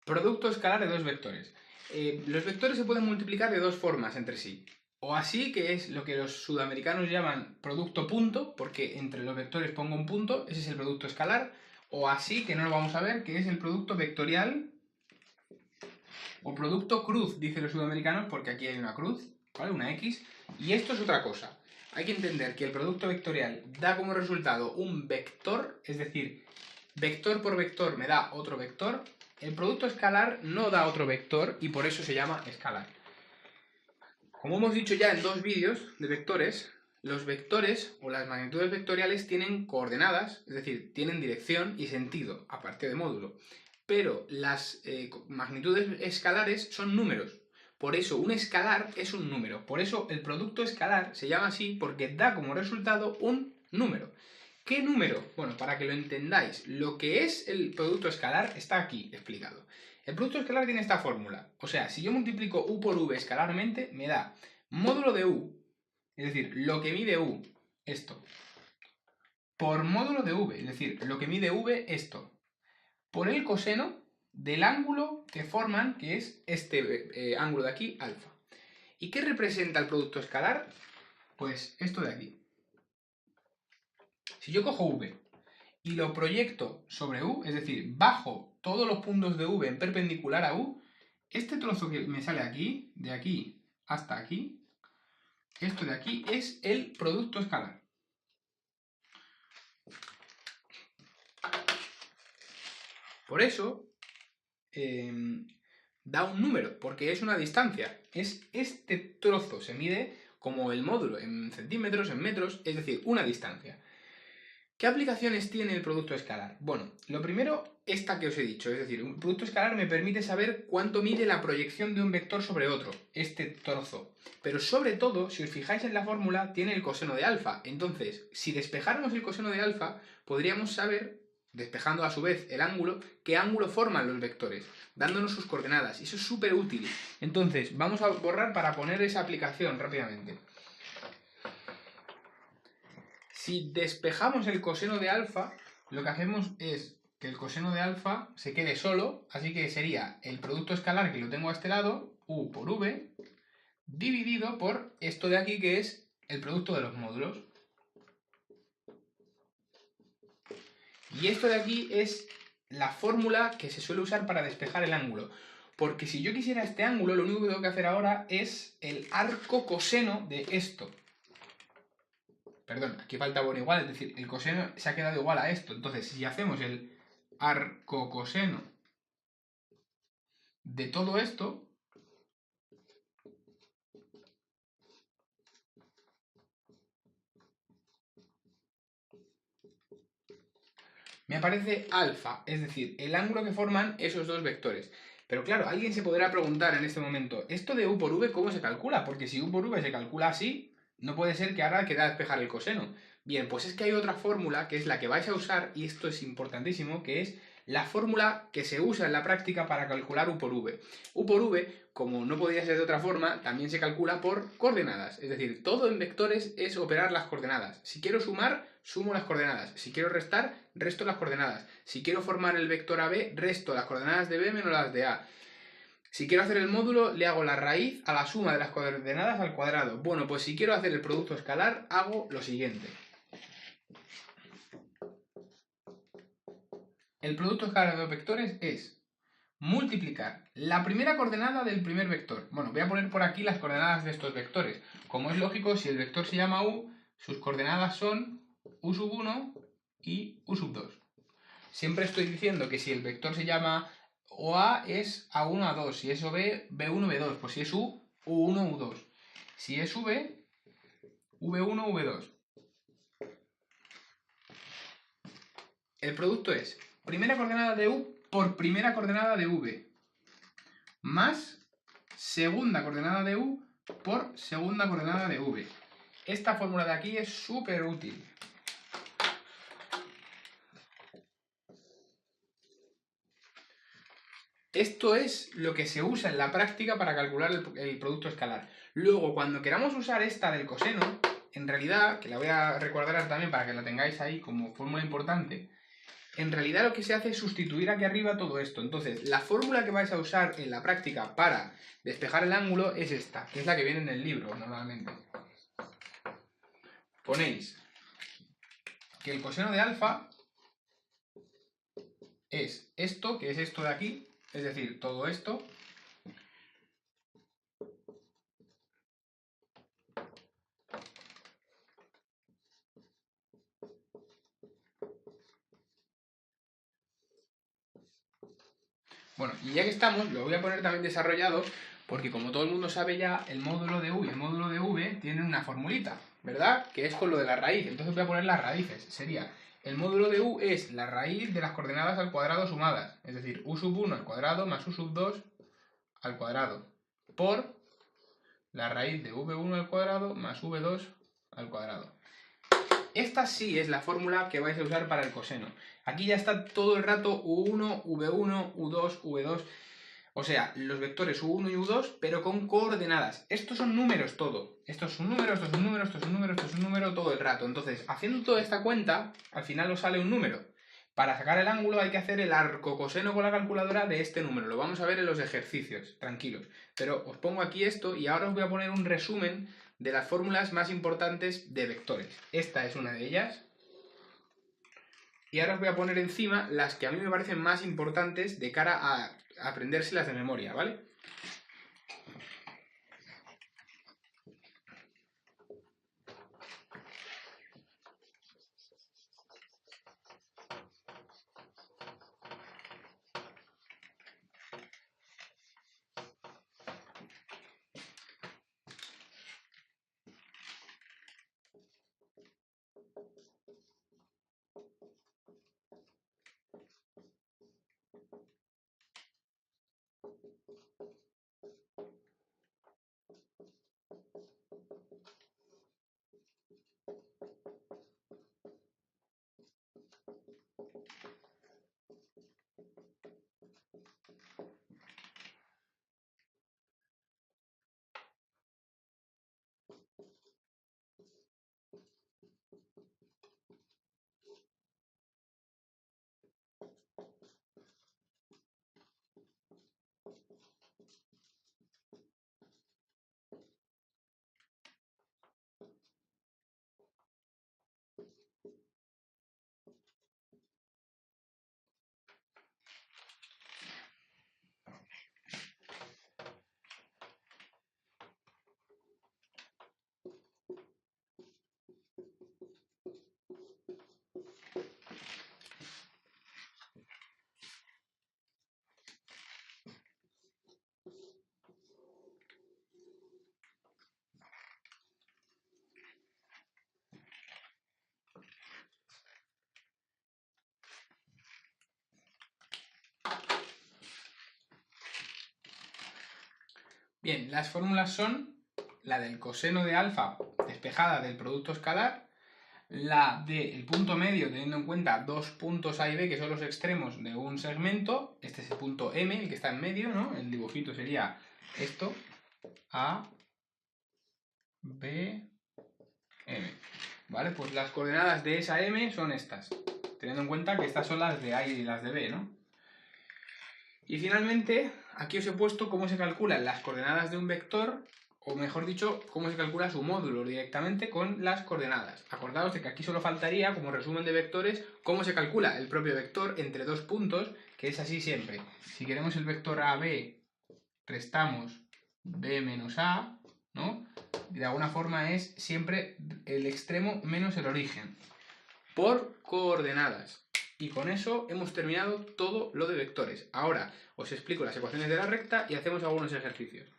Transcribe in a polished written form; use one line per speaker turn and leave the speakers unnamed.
Producto escalar de dos vectores. Los vectores se pueden multiplicar de dos formas entre sí. O así, que es lo que los sudamericanos llaman producto punto, porque entre los vectores pongo un punto, ese es el producto escalar. O así, que no lo vamos a ver, que es el producto vectorial o producto cruz, dicen los sudamericanos, porque aquí hay una cruz, ¿vale? Una X. Y esto es otra cosa. Hay que entender que el producto vectorial da como resultado un vector, es decir, vector por vector me da otro vector. El producto escalar no da otro vector y por eso se llama escalar. Como hemos dicho ya en dos vídeos de vectores, los vectores o las magnitudes vectoriales tienen coordenadas, es decir, tienen dirección y sentido, aparte de módulo. Pero las magnitudes escalares son números. Por eso un escalar es un número. Por eso el producto escalar se llama así porque da como resultado un número. ¿Qué número? Bueno, para que lo entendáis, lo que es el producto escalar está aquí explicado. El producto escalar tiene esta fórmula. O sea, si yo multiplico u por v escalarmente, me da módulo de u, es decir, lo que mide u, esto, por módulo de v, es decir, lo que mide v, esto, por el coseno del ángulo que forman, que es este ángulo de aquí, alfa. ¿Y qué representa el producto escalar? Pues esto de aquí. Si yo cojo v y lo proyecto sobre u, es decir, bajo todos los puntos de v en perpendicular a u, este trozo que me sale aquí, de aquí hasta aquí, esto de aquí es el producto escalar. Por eso da un número, porque es una distancia. Es este trozo, se mide como el módulo, en centímetros, en metros, es decir, una distancia. ¿Qué aplicaciones tiene el producto escalar? Bueno, lo primero, esta que os he dicho, es decir, un producto escalar me permite saber cuánto mide la proyección de un vector sobre otro, este trozo. Pero sobre todo, si os fijáis en la fórmula, tiene el coseno de alfa. Entonces, si despejáramos el coseno de alfa, podríamos saber, despejando a su vez el ángulo, qué ángulo forman los vectores, dándonos sus coordenadas. Y eso es súper útil. Entonces, vamos a borrar para poner esa aplicación rápidamente. Si despejamos el coseno de alfa, lo que hacemos es que el coseno de alfa se quede solo, así que sería el producto escalar, que lo tengo a este lado, u por v, dividido por esto de aquí, que es el producto de los módulos. Y esto de aquí es la fórmula que se suele usar para despejar el ángulo. Porque si yo quisiera este ángulo, lo único que tengo que hacer ahora es el arco coseno de esto. Perdón, aquí falta bueno igual, es decir, el coseno se ha quedado igual a esto. Entonces, si hacemos el arco coseno de todo esto, me aparece alfa, es decir, el ángulo que forman esos dos vectores. Pero claro, alguien se podrá preguntar en este momento, ¿esto de u por v cómo se calcula? Porque si u por v se calcula así, no puede ser que ahora quede a despejar el coseno. Bien, pues es que hay otra fórmula que es la que vais a usar, y esto es importantísimo, que es la fórmula que se usa en la práctica para calcular u por v. U por v, como no podría ser de otra forma, también se calcula por coordenadas. Es decir, todo en vectores es operar las coordenadas. Si quiero sumar, sumo las coordenadas. Si quiero restar, resto las coordenadas. Si quiero formar el vector AB, resto las coordenadas de B menos las de A. Si quiero hacer el módulo, le hago la raíz a la suma de las coordenadas al cuadrado. Bueno, pues si quiero hacer el producto escalar, hago lo siguiente. El producto escalar de dos vectores es multiplicar la primera coordenada del primer vector. Bueno, voy a poner por aquí las coordenadas de estos vectores. Como es lógico, si el vector se llama u, sus coordenadas son u sub 1 y u sub 2. Siempre estoy diciendo que si el vector se llama OA es A1, A2. Si es OB, B1, B2. Pues si es U, U1, U2. Si es V, V1, V2. El producto es primera coordenada de U por primera coordenada de V más segunda coordenada de U por segunda coordenada de V. Esta fórmula de aquí es súper útil. Esto es lo que se usa en la práctica para calcular el producto escalar. Luego, cuando queramos usar esta del coseno, en realidad, que la voy a recordar también para que la tengáis ahí como fórmula importante, en realidad lo que se hace es sustituir aquí arriba todo esto. Entonces, la fórmula que vais a usar en la práctica para despejar el ángulo es esta, que es la que viene en el libro normalmente. Ponéis que el coseno de alfa es esto, que es esto de aquí, es decir, todo esto, bueno, y ya que estamos, lo voy a poner también desarrollado, porque como todo el mundo sabe ya, el módulo de u y el módulo de v tienen una formulita, ¿verdad? Que es con lo de la raíz, entonces voy a poner las raíces, sería, el módulo de u es la raíz de las coordenadas al cuadrado sumadas, es decir, u sub 1 al cuadrado más u sub 2 al cuadrado, por la raíz de v1 al cuadrado más v2 al cuadrado. Esta sí es la fórmula que vais a usar para el coseno. Aquí ya está todo el rato u1, v1, u2, v2. O sea, los vectores u1 y u2, pero con coordenadas. Estos son números todo. Estos son números, estos son números, estos son números, estos son números todo el rato. Entonces, haciendo toda esta cuenta, al final os sale un número. Para sacar el ángulo hay que hacer el arco coseno con la calculadora de este número. Lo vamos a ver en los ejercicios, tranquilos. Pero os pongo aquí esto y ahora os voy a poner un resumen de las fórmulas más importantes de vectores. Esta es una de ellas. Y ahora os voy a poner encima las que a mí me parecen más importantes de cara a aprendérselas de memoria, ¿vale? Bien, las fórmulas son la del coseno de alfa despejada del producto escalar, la del punto medio teniendo en cuenta dos puntos A y B que son los extremos de un segmento, este es el punto M, el que está en medio, ¿no? El dibujito sería esto, A, B, M. ¿Vale? Pues las coordenadas de esa M son estas, teniendo en cuenta que estas son las de A y las de B, ¿no? Y finalmente, aquí os he puesto cómo se calculan las coordenadas de un vector, o mejor dicho, cómo se calcula su módulo directamente con las coordenadas. Acordaos de que aquí solo faltaría, como resumen de vectores, cómo se calcula el propio vector entre dos puntos, que es así siempre. Si queremos el vector AB, restamos B menos A, ¿no? De alguna forma es siempre el extremo menos el origen, por coordenadas. Y con eso hemos terminado todo lo de vectores. Ahora os explico las ecuaciones de la recta y hacemos algunos ejercicios.